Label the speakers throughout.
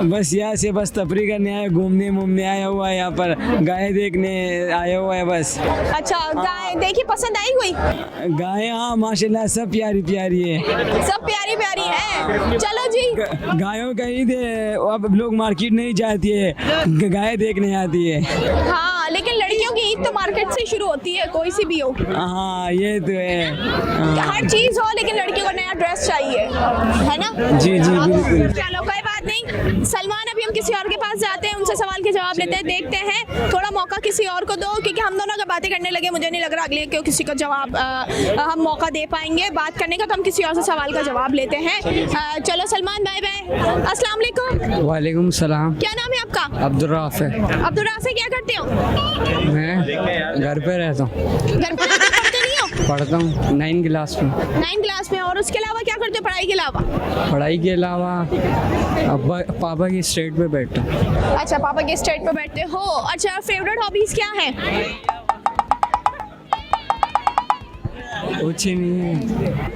Speaker 1: बस यहाँ से बस तफरी करने आया, घूमने आया हुआ है, यहाँ पर गाय देखने आया हुआ है बस।
Speaker 2: अच्छा, गाय देखी, पसंद आई कोई?
Speaker 1: गाय हाँ माशाल्लाह सब प्यारी प्यारी है,
Speaker 2: सब प्यारी प्यारी है। चलो जी,
Speaker 1: गायों का ईद है, अब लोग मार्केट नहीं जाती है, गाय देखने आती है।
Speaker 2: हाँ लेकिन लड़कियों की ईद तो मार्केट से शुरू होती है, कोई सी भी हो।
Speaker 1: हाँ ये तो है,
Speaker 2: हर चीज हो लेकिन लड़कियों को नया ड्रेस चाहिए, है ना?
Speaker 1: जी जी बिल्कुल।
Speaker 2: चलो कोई बात नहीं सलमान, अभी हम किसी और के पास जाते हैं, उनसे सवाल के जवाब लेते हैं, देखते हैं। थोड़ा मौका किसी और को दो, क्योंकि हम दोनों का बातें करने लगे, मुझे नहीं लग रहा अगले को किसी को जवाब हम मौका दे पाएंगे बात करने का, तो हम किसी और से सवाल का जवाब लेते हैं। चलो सलमान, बाय बाय, अस्सलाम वालेकुम।
Speaker 1: वालेकुम सलाम।
Speaker 2: क्या नाम है आपका?
Speaker 1: अब्दुल राफे।
Speaker 2: अब्दुल राफे, क्या करते हो?
Speaker 1: मैं घर पे रहता हूँ।
Speaker 2: घर पर पढ़ते नहीं हो?
Speaker 1: पढ़ता हूँ 9 क्लास में।
Speaker 2: 9 क्लास में, और उसके अलावा क्या करते हो पढ़ाई के अलावा?
Speaker 1: पढ़ाई के अलावा पापा की स्टेट पे बैठता हूँ।
Speaker 2: अच्छा, पापा के स्टेट पे बैठते हो। अच्छा, फेवरेट हॉबीज क्या है?
Speaker 1: कुछ ही नहीं है,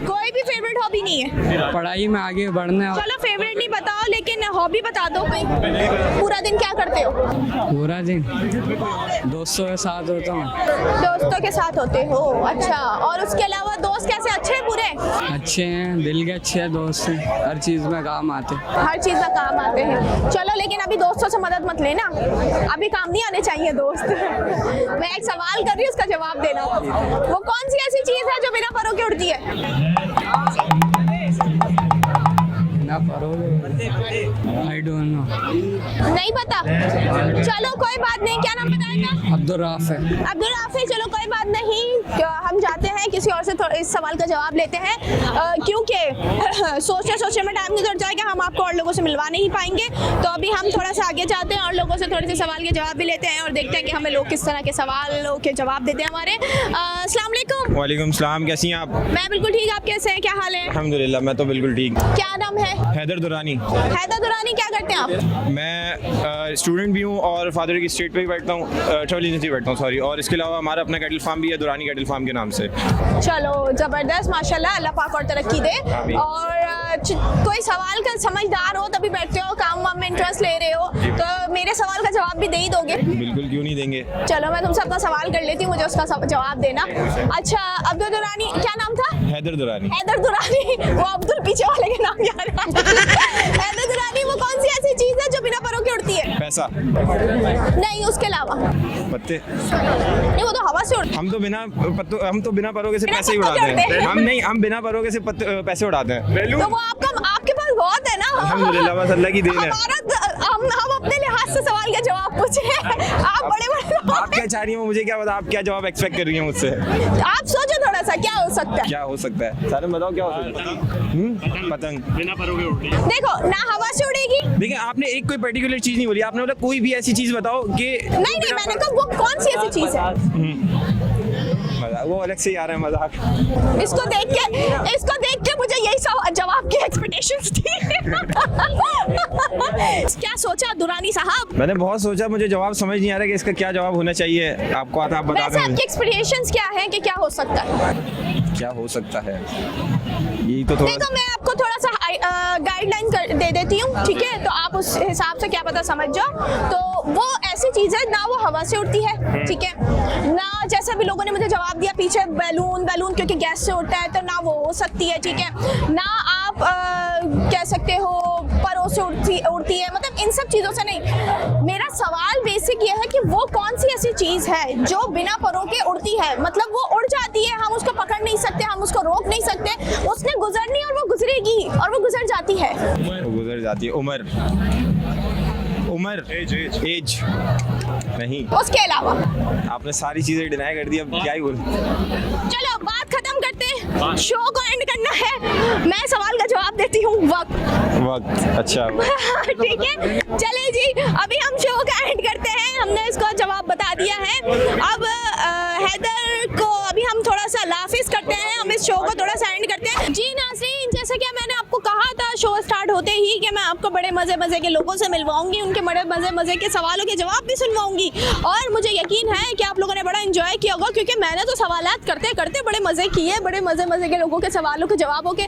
Speaker 2: कोई भी फेवरेट हॉबी नहीं है?
Speaker 1: पढ़ाई में आगे बढ़ना।
Speaker 2: चलो फेवरेट नहीं बताओ, लेकिन हॉबी बता दो कोई। पूरा दिन क्या करते हो?
Speaker 1: पूरा दिन दोस्तों के साथ होता हूँ।
Speaker 2: दोस्तों के साथ होते हो, अच्छा। और उसके अलावा दोस्त कैसे, अच्छे हैं पूरे?
Speaker 1: अच्छे हैं, दिल के अच्छे हैं दोस्त हैं, हर चीज़ में काम आते हैं।
Speaker 2: हर चीज़ में काम आते हैं। चलो लेकिन अभी दोस्तों से मदद मत लेना, अभी काम नहीं आने चाहिए दोस्त। मैं एक सवाल कर रही हूँ, उसका जवाब देना। वो कौन सी ऐसी चीज़ है जो बिना परों के उड़ती है?
Speaker 1: I don't know.
Speaker 2: नहीं पता? चलो कोई बात नहीं, क्या नाम बताएगा?
Speaker 1: अब्दुल राफे।
Speaker 2: अब्दुल राफे, चलो कोई बात नहीं, हम जाते हैं किसी और से इस सवाल का जवाब लेते हैं, क्योंकि सोचने में टाइम गुजर जाएगा, हम आपको और लोगों से मिलवा नहीं पाएंगे। तो अभी हम थोड़ा सा आगे जाते हैं और लोगों से थोड़े से सवाल के जवाब भी लेते हैं, और देखते हैं कि हमें लोग किस तरह के सवालों के जवाब देते हैं हमारे। अस्सलाम वालेकुम।
Speaker 3: वालेकुम सलाम, कैसी हैं आप?
Speaker 2: मैं बिल्कुल ठीक, आप कैसे हैं, क्या हाल है?
Speaker 3: अल्हम्दुलिल्लाह, मैं तो बिल्कुल ठीक।
Speaker 2: क्या नाम है?
Speaker 3: हैदर दुरानी।
Speaker 2: हैदर दुरानी, क्या करते हैं आप?
Speaker 3: मैं स्टूडेंट भी हूँ और फादर की स्टेट पे भी बैठता हूँ, ट्रैवल एजेंसी बैठता हूँ, सॉरी। और इसके अलावा हमारा अपना कैटल फार्म भी है, दुरानी कैटल फार्म के नाम से।
Speaker 2: चलो ज़बरदस्त, माशाल्लाह, अल्लाह पाक और तरक्की दे। और कोई सवाल का समझदार हो तभी बैठते हो, काम वाम में इंटरेस्ट ले रहे हो, तो मेरे सवाल का जवाब भी दे ही दोगे?
Speaker 3: बिल्कुल, क्यों नहीं देंगे।
Speaker 2: चलो मैं तुमसे अपना सवाल कर लेती हूँ, मुझे उसका जवाब देना। अच्छा, अब्दुल दुरानी, क्या नाम था?
Speaker 3: हैदर दुरानी।
Speaker 2: हैदर दुरानी, वो अब्दुल पीछे वाले के नाम याद है। हैदर दुरानी, वो कौन सी ऐसी चीज़ है जो बिना परों के उड़ती है?
Speaker 3: पैसा।
Speaker 2: नहीं, उसके अलावा?
Speaker 3: पत्ते।
Speaker 2: नहीं, वो तो हवा से उड़ती है।
Speaker 3: हम तो बिना परोगे से
Speaker 2: बिना
Speaker 3: पैसे ही
Speaker 2: पत्तों के
Speaker 3: उड़ाते
Speaker 2: उड़ते
Speaker 3: हैं।
Speaker 2: हैं।
Speaker 3: हम बिना परोगे से पैसे उड़ाते हैं।
Speaker 2: तो वो आपके पास बहुत है ना।
Speaker 3: अल्हम्दुलिल्लाह, बस अल्लाह की देन है।
Speaker 2: हम अपने लिहाज से सवाल का जवाब पूछ रहे हैं, आप बड़े
Speaker 3: आप क्या चाह रही हो, मुझे क्या पता आप क्या जवाब एक्सपेक्ट कर रही हैं मुझसे।
Speaker 2: आप सोचो थोड़ा सा, क्या हो सकता है?
Speaker 3: क्या हो सकता है, सारे बताओ क्या हो सकता है। पतंग। बिना परोगे उड़ती है।
Speaker 2: देखो ना, हवा से उड़ेगी।
Speaker 3: देखिए, आपने एक कोई पर्टिकुलर चीज नहीं बोली, आपने बोला कोई भी ऐसी चीज बताओ कि
Speaker 2: नहीं, मैंने कहा वो कौन सी ऐसी चीज है।
Speaker 3: वो अलग से ही आ रहा है मजाक।
Speaker 2: इसको देख के मुझे यही जवाब की एक्सपेक्टेशंस थी। क्या सोचा दुरानी साहब?
Speaker 3: मैंने बहुत सोचा, मुझे जवाब समझ नहीं आ रहा कि इसका क्या जवाब होना चाहिए। आपको आता, आप बता
Speaker 2: वैसे
Speaker 3: दें।
Speaker 2: आपकी एक्सपेक्टेशंस क्या है कि क्या हो सकता है?
Speaker 3: क्या हो सकता है, यही तो थोड़ा।
Speaker 2: देखो, मैं आपको थोड़ा सा गाइडलाइन दे देती हूँ, ठीक है? तो आप उस हिसाब से क्या पता समझ जाओ। तो वो ऐसी चीज है ना, वो हवा से उड़ती है, ठीक है ना। जैसे भी लोगों ने मुझे जवाब दिया पीछे, बैलून क्योंकि गैस से उड़ता है, तो ना वो हो सकती है, ठीक है ना। आप कह सकते हो परों से उड़ती है, मतलब इन सब चीजों से नहीं। मेरा सवाल बेसिक ये है कि वो कौन सी ऐसी चीज है जो बिना परों के उड़ती है, मतलब वो उड़ जाती है, हम उसको पकड़ नहीं सकते, हम उसको रोक नहीं सकते, उसने गुजरनी और वो गुजरेगी और वो गुजर जाती है।
Speaker 3: वो गुजर जाती है। उम्र, एज नहीं।
Speaker 2: उसके अलावा
Speaker 3: आपने सारी चीजें डिनाई कर दी, अब क्या ही बोलूं।
Speaker 2: चलो बात खत्म करते हैं, शो को एंड करना है। मैं सवाल का जवाब देती हूँ, वक्त।
Speaker 3: अच्छा।
Speaker 2: ठीक है, चले जी, अभी हम शो का एंड करते हैं। हमने इसको जवाब बता दिया है। अब हैदर को अभी हम थोड़ा सा लाफिज करते हैं, हम इस शो को थोड़ा सा एंड करते हैं। जी नाज़रीन, जैसा कि मैंने आपको कहा था, शो स्टार्ट होते ही कि मैं आपको बड़े मज़े मज़े के लोगों से मिलवाऊंगी, उनके बड़े मज़े मज़े के सवालों के जवाब भी सुनवाऊंगी। और मुझे यकीन है कि आप लोगों ने बड़ा एंजॉय किया होगा, क्योंकि मैंने तो सवालात करते करते बड़े मज़े किए, बड़े मज़े मज़े के लोगों के सवालों के जवाबों के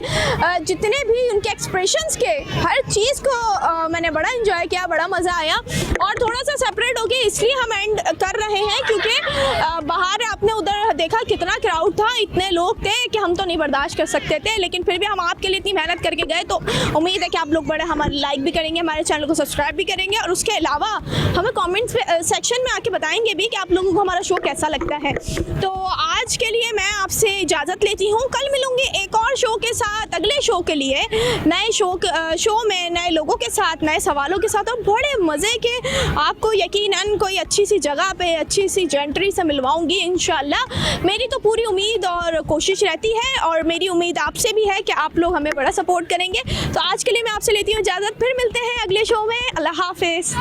Speaker 2: जितने भी उनके एक्सप्रेशंस के हर चीज़ को मैंने बड़ा एंजॉय किया, बड़ा मज़ा आया। और थोड़ा सा सेपरेट हो गए इसलिए हम एंड कर रहे हैं क्योंकि बाहर आपने उधर देखा कितना क्राउड था, इतने लोग थे कि हम तो नहीं बर्दाश्त कर सकते थे, लेकिन फिर भी हम आपके लिए इतनी मेहनत करके गए, तो उम्मीद है कि आप लोग बड़े हमारे लाइक भी करेंगे, हमारे चैनल को सब्सक्राइब भी करेंगे, और उसके अलावा हमें कमेंट्स सेक्शन में आके बताएंगे भी कि आप लोगों को हमारा शो कैसा लगता है। तो आज के लिए मैं आपसे इजाज़त लेती हूँ, कल मिलूंगी एक और शो के साथ, अगले शो के लिए नए शो में नए लोगों के साथ, नए सवालों के साथ, और बड़े मज़े के आपको यकीनन कोई अच्छी सी जगह पे अच्छी सी जेंट्री से मिलवाऊंगी इंशाल्लाह। मेरी तो पूरी उम्मीद और कोशिश रहती है, और मेरी उम्मीद आपसे भी है कि आप लोग हमें बड़ा सपोर्ट करेंगे। तो आज के लिए मैं आपसे लेती हूँ इजाज़त, फिर मिलते हैं अगले शो में। अल्लाह हाफिज़।